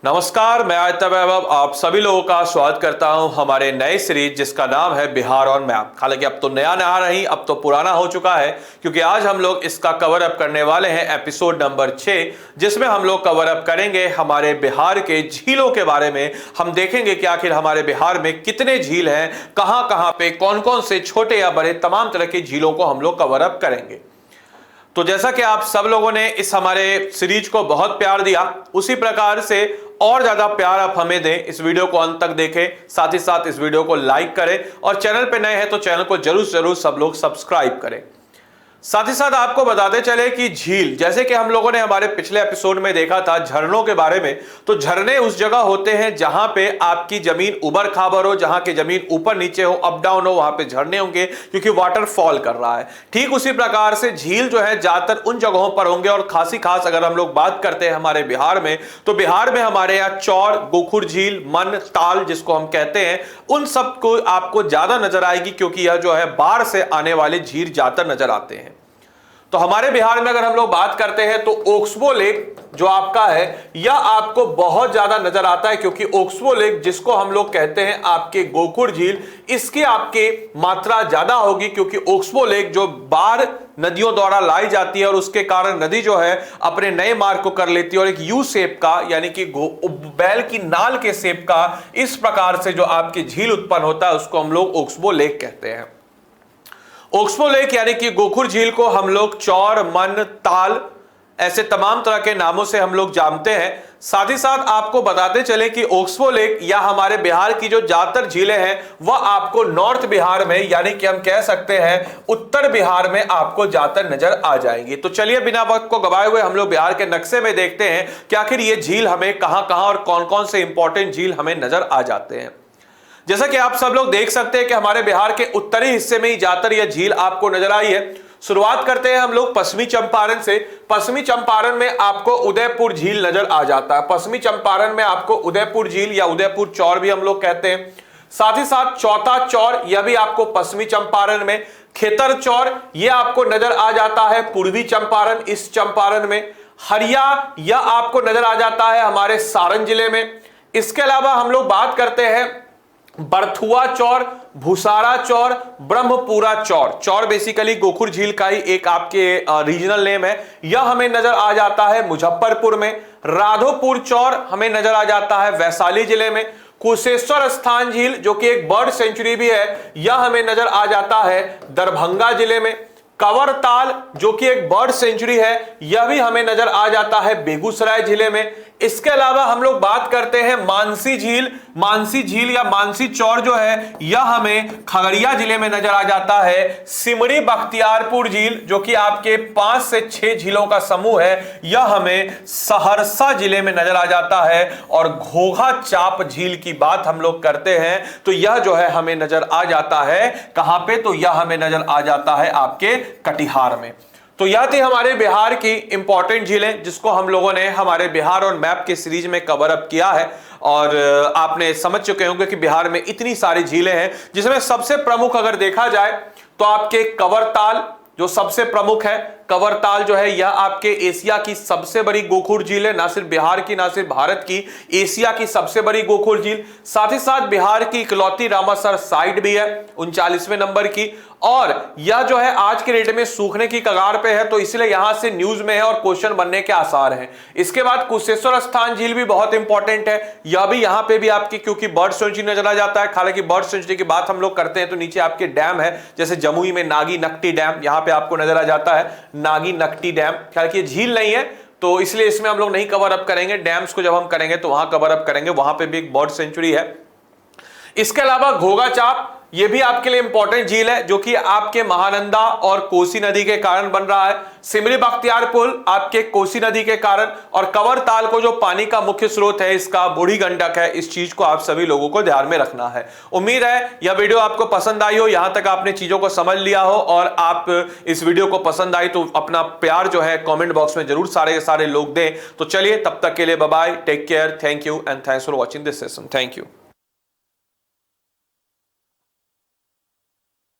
नमस्कार, मैं आदित्य वैभव आप सभी लोगों का स्वागत करता हूं हमारे नए सीरीज जिसका नाम है बिहार ऑन मैप। हालांकि अब तो नया नहीं, अब तो पुराना हो चुका है, क्योंकि आज हम लोग इसका कवर अप करने वाले हैं एपिसोड नंबर 6, जिसमें हम लोग कवर अप करेंगे हमारे बिहार के झीलों के बारे में। हम देखेंगे कि आखिर हमारे बिहार में कितने झील हैं, कहां कहां पे कौन कौन से छोटे या बड़े तमाम तरह के झीलों को हम लोग कवर अप करेंगे। तो जैसा कि आप सब लोगों ने इस हमारे सीरीज को बहुत प्यार दिया, उसी प्रकार से और ज्यादा प्यार आप हमें दें। इस वीडियो को अंत तक देखें, साथ ही साथ इस वीडियो को लाइक करें और चैनल पे नए हैं तो चैनल को जरूर सब लोग सब्सक्राइब करें। साथ ही साथ आपको बताते चले कि झील, जैसे कि हम लोगों ने हमारे पिछले एपिसोड में देखा था झरनों के बारे में, तो झरने उस जगह होते हैं जहां पे आपकी जमीन उबड़ खाबड़ हो, जहां की जमीन ऊपर नीचे हो, अप डाउन हो, वहां पे झरने होंगे क्योंकि वाटर फॉल कर रहा है। ठीक उसी प्रकार से झील जो है ज्यादातर उन जगहों पर होंगे। और खास अगर हम लोग बात करते हैं हमारे बिहार में, तो बिहार में हमारे यहाँ चौर, गोखुर झील, मन, ताल जिसको हम कहते हैं, उन सब को आपको ज्यादा नजर आएगी, क्योंकि यह जो है बाढ़ से आने वाले झील ज्यादातर नजर आते हैं। तो हमारे बिहार में अगर हम लोग बात करते हैं तो ओक्सबो लेक जो आपका है, यह आपको बहुत ज्यादा नजर आता है, क्योंकि ओक्सबो लेक जिसको हम लोग कहते हैं आपके गोखुर झील, इसकी आपके मात्रा ज्यादा होगी, क्योंकि ओक्सबो लेक जो बाढ़ नदियों द्वारा लाई जाती है और उसके कारण नदी जो है अपने नए मार्ग को कर लेती है और एक यू शेप का, यानी कि बैल की नाल के शेप का इस प्रकार से जो आपकी झील उत्पन्न होता है उसको हम लोग ओक्सबो लेक कहते हैं। ओक्सबो लेक यानी कि गोखुर झील को हम लोग चौर, मन, ताल ऐसे तमाम तरह के नामों से हम लोग जानते हैं। साथ ही साथ आपको बताते चले कि ओक्सबो लेक या हमारे बिहार की जो ज्यादातर झीलें हैं वह आपको नॉर्थ बिहार में, यानी कि हम कह सकते हैं उत्तर बिहार में आपको ज्यादातर नजर आ जाएंगी। तो चलिए बिना वक्त को गवाए हुए हम लोग बिहार के नक्शे में देखते हैं कि आखिर ये झील हमें कहां कहां और कौन कौन से इंपॉर्टेंट झील हमें नजर आ जाते हैं। जैसा कि आप सब लोग देख सकते हैं कि हमारे बिहार के उत्तरी हिस्से में ही ज्यादातर यह झील आपको नजर आई है। शुरुआत करते हैं हम लोग पश्चिमी चंपारण से। पश्चिमी चंपारण में आपको उदयपुर झील नजर आ जाता है। पश्चिमी चंपारण में आपको उदयपुर झील या उदयपुर चौर भी हम लोग कहते हैं। साथ ही साथ चौथा चौर, यह भी आपको पश्चिमी चंपारण में। खेतर चौर, यह आपको नजर आ जाता है पूर्वी चंपारण, इस चंपारण में। हरिया, यह आपको नजर आ जाता है हमारे सारण जिले में। इसके अलावा हम लोग बात करते हैं बरथुआ चौर, भूसारा चौर, ब्रह्मपुरा चौर। चौर बेसिकली गोखुर झील का ही एक आपके रीजनल नेम है। यह हमें नजर आ जाता है मुजफ्फरपुर में। राधोपुर चौर हमें नजर आ जाता है वैशाली जिले में। कुशेश्वर स्थान झील जो कि एक बर्ड सेंचुरी भी है, यह हमें नजर आ जाता है दरभंगा जिले में। कंवर ताल जो कि एक बर्ड सेंचुरी है, यह भी हमें नजर आ जाता है बेगूसराय जिले में। इसके अलावा हम लोग बात करते हैं मानसी झील। मानसी झील या मानसी चौर जो है यह हमें खगड़िया जिले में नजर आ जाता है। सिमरी बख्तियारपुर झील जो कि आपके 5 से 6 झीलों का समूह है, यह हमें सहरसा जिले में नजर आ जाता है। और घोघा चाप झील की बात हम लोग करते हैं तो यह जो है हमें नजर आ जाता है कहां पे, तो यह हमें नजर आ जाता है आपके कटिहार में। तो यह थी हमारे बिहार की इंपॉर्टेंट झीलें जिसको हम लोगों ने हमारे बिहार और मैप के सीरीज में कवर अप किया है। और आपने समझ चुके होंगे कि बिहार में इतनी सारी झीलें हैं, जिसमें सबसे प्रमुख अगर देखा जाए तो आपके कंवरताल जो सबसे प्रमुख है। कंवरताल जो है यह आपके एशिया की सबसे बड़ी गोखुर झील है, ना सिर्फ बिहार की ना सिर्फ भारत की, एशिया की सबसे बड़ी गोखुर झील। साथ ही साथ बिहार की इकलौती रामासर साइट भी है 39वें नंबर की। और यह जो है आज के डेट में सूखने की कगार पे है, तो इसलिए यहां से न्यूज में है और क्वेश्चन बनने के आसार हैं। इसके बाद कुशेश्वर स्थान झील भी बहुत इंपॉर्टेंट है। यह भी यहां पे भी आपकी क्योंकि बर्ड सेंचुरी नजर आ जाता है। हालांकि बर्ड सेंचुरी की बात हम लोग करते हैं तो नीचे आपके डैम है, जैसे जमुई में नागी नकटी डैम, यहां पे आपको नजर आ जाता है नागी नकटी डैम। हालांकि ये झील नहीं है तो इसलिए इसमें हम लोग नहीं कवर अप करेंगे। डैम्स को जब हम करेंगे तो वहां कवर अप करेंगे, वहां पे भी एक बर्ड सेंचुरी है। इसके अलावा घोघा चाप, यह भी आपके लिए इंपॉर्टेंट झील है जो कि आपके महानंदा और कोसी नदी के कारण बन रहा है। सिमरी बख्तियारपुर आपके कोसी नदी के कारण। और कंवरताल को जो पानी का मुख्य स्रोत है इसका बूढ़ी गंडक है। इस चीज को आप सभी लोगों को ध्यान में रखना है। उम्मीद है यह वीडियो आपको पसंद आई हो, यहां तक आपने चीजों को समझ लिया हो। और आप इस वीडियो को पसंद आई तो अपना प्यार जो है कॉमेंट बॉक्स में जरूर सारे लोग दें। तो चलिए तब तक के लिए bye bye, take care, thank you and thanks for watching this session. Thank you.